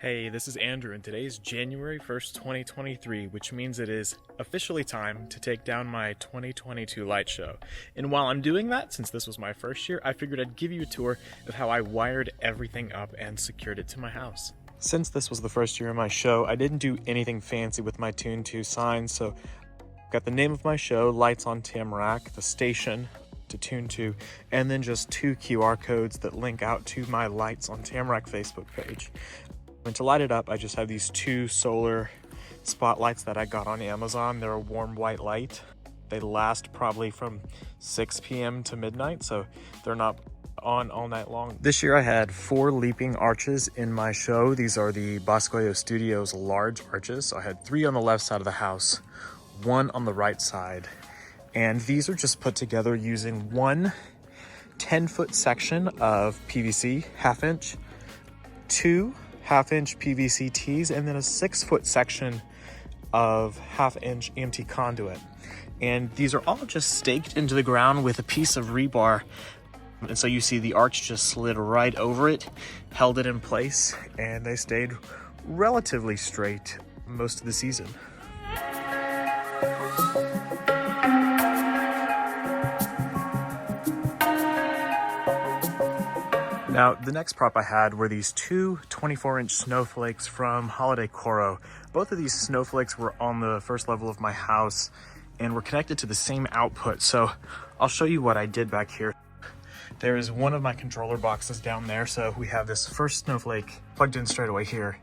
Hey, this is Andrew, and today is January 1st, 2023, which means it is officially time to take down my 2022 light show. And while I'm doing that, since this was my first year, I figured I'd give you a tour of how I wired everything up and secured it to my house. Since this was the first year of my show, I didn't do anything fancy with my Tune 2 signs, so I've got the name of my show, Lights on Tamarack, the station to Tune 2, and then just 2 QR codes that link out to my Lights on Tamarack Facebook page. And to light it up, I just have these 2 solar spotlights that I got on Amazon. They're a warm white light. They last probably from 6 p.m. to midnight, so they're not on all night long. This year I had 4 leaping arches in my show. These are the Boscoyo Studios large arches. So I had 3 on the left side of the house, 1 on the right side. And these are just put together using one 10-foot section of PVC, 1/2 inch, 2 1/2-inch PVC tees, and then a 6-foot section of 1/2-inch EMT conduit. And these are all just staked into the ground with a piece of rebar. And so you see the arch just slid right over it, held it in place, and they stayed relatively straight most of the season. Now, the next prop I had were these 2 24-inch snowflakes from Holiday Coro. Both of these snowflakes were on the first level of my house and were connected to the same output. So I'll show you what I did back here. There is one of my controller boxes down there. So we have this first snowflake plugged in straight away here,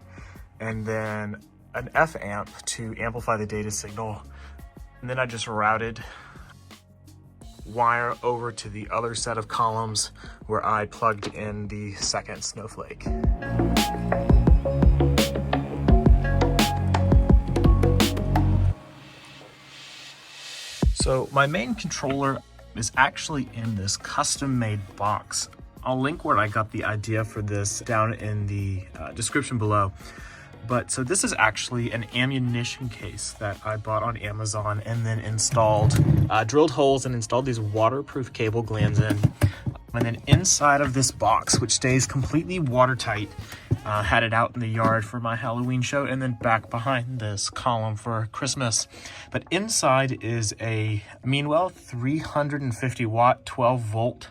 and then an F amp to amplify the data signal. And then I just routed wire over to the other set of columns where I plugged in the second snowflake. So my main controller is actually in this custom-made box. I'll link where I got the idea for this down in the description below. But so this is actually an ammunition case that I bought on Amazon and then installed, drilled holes and installed these waterproof cable glands in. And then inside of this box, which stays completely watertight, had it out in the yard for my Halloween show, and then back behind this column for Christmas. But inside is a Meanwell 350 watt, 12 volt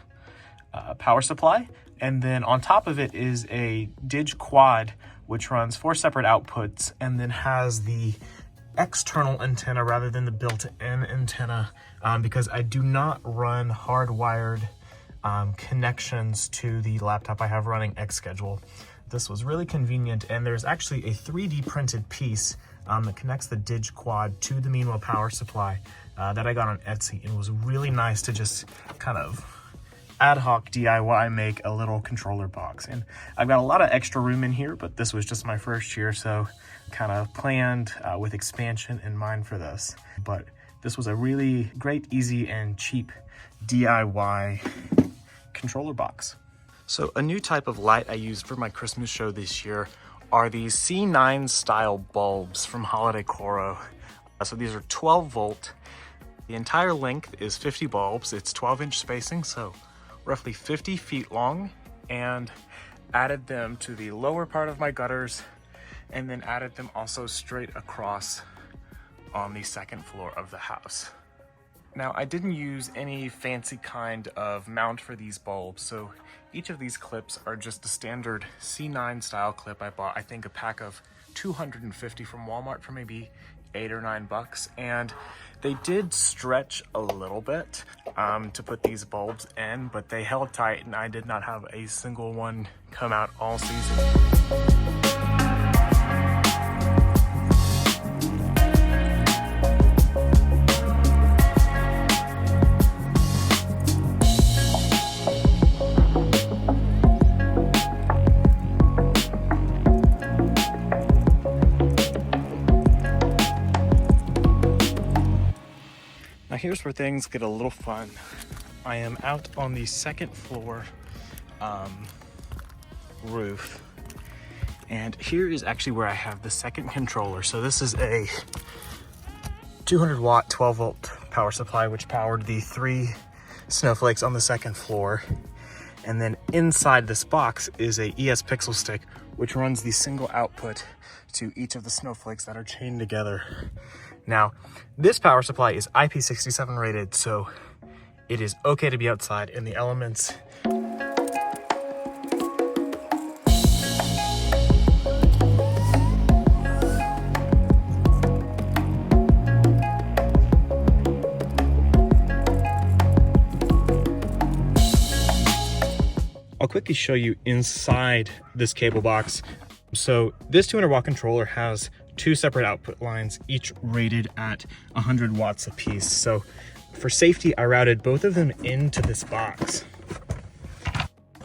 power supply. And then on top of it is a Dig Quad, which runs 4 separate outputs and then has the external antenna rather than the built-in antenna, because I do not run hardwired connections to the laptop I have running Xschedule. This was really convenient, and there's actually a 3D printed piece that connects the Dig Quad to the Meanwell power supply that I got on Etsy, and it was really nice to just kind of ad hoc DIY make a little controller box. And I've got a lot of extra room in here, but this was just my first year, so kind of planned with expansion in mind for this. But this was a really great, easy, and cheap DIY controller box. So a new type of light I used for my Christmas show this year are these C9 style bulbs from Holiday Coro. So these are 12 volt. The entire length is 50 bulbs. It's 12-inch spacing, so roughly 50 feet long, and added them to the lower part of my gutters, and then added them also straight across on the second floor of the house. Now, I didn't use any fancy kind of mount for these bulbs, so each of these clips are just a standard C9 style clip. I bought, I think, a pack of 250 from Walmart for maybe $8 or $9, and they did stretch a little bit to put these bulbs in, but they held tight, and I did not have a single one come out all season. Now here's where things get a little fun. I am out on the second floor roof, and here is actually where I have the second controller. So this is a 200 watt 12 volt power supply, which powered the 3 snowflakes on the second floor. And then inside this box is a ES Pixel stick, which runs the single output to each of the snowflakes that are chained together. Now, this power supply is IP67 rated, so it is okay to be outside in the elements. I'll quickly show you inside this cable box. So this 200 watt controller has two separate output lines, each rated at 100 watts apiece. So for safety, I routed both of them into this box.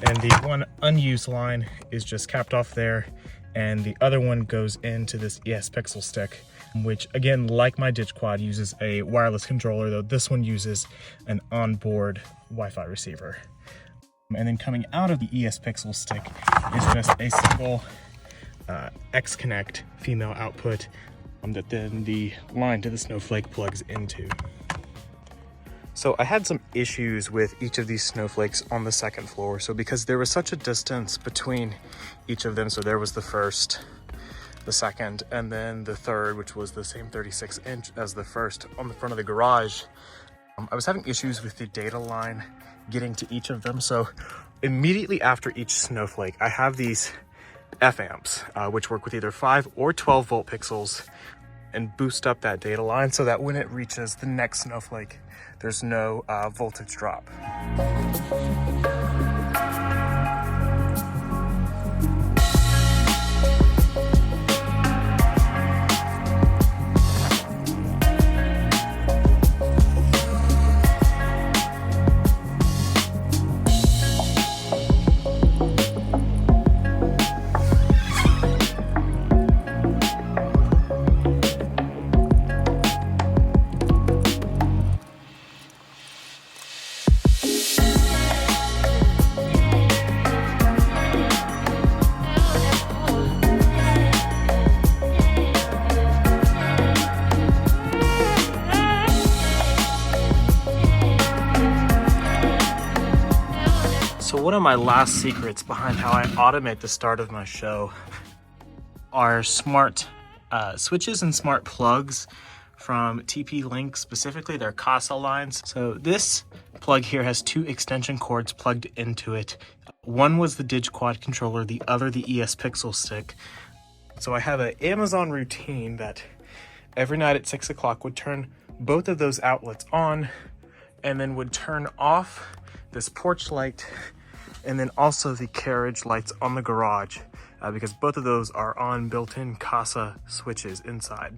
And the one unused line is just capped off there, and the other one goes into this ES Pixel stick, which again, like my Ditch Quad, uses a wireless controller, though this one uses an onboard Wi-Fi receiver. And then coming out of the ES Pixel stick is just a single X-Connect female output that then the line to the Snowflake plugs into. So I had some issues with each of these snowflakes on the second floor. So because there was such a distance between each of them, so there was the first, the second, and then the third, which was the same 36 inch as the first on the front of the garage, I was having issues with the data line getting to each of them. So immediately after each snowflake, I have these F amps, which work with either 5 or 12 volt pixels and boost up that data line so that when it reaches the next snowflake, there's no voltage drop. So one of my last secrets behind how I automate the start of my show are smart switches and smart plugs from TP-Link, specifically their Casa lines. So this plug here has two extension cords plugged into it. One was the Ditch Quad controller, the other the ES Pixel stick. So I have an Amazon routine that every night at 6 o'clock would turn both of those outlets on and then would turn off this porch light and then also the carriage lights on the garage because both of those are on built-in Casa switches inside.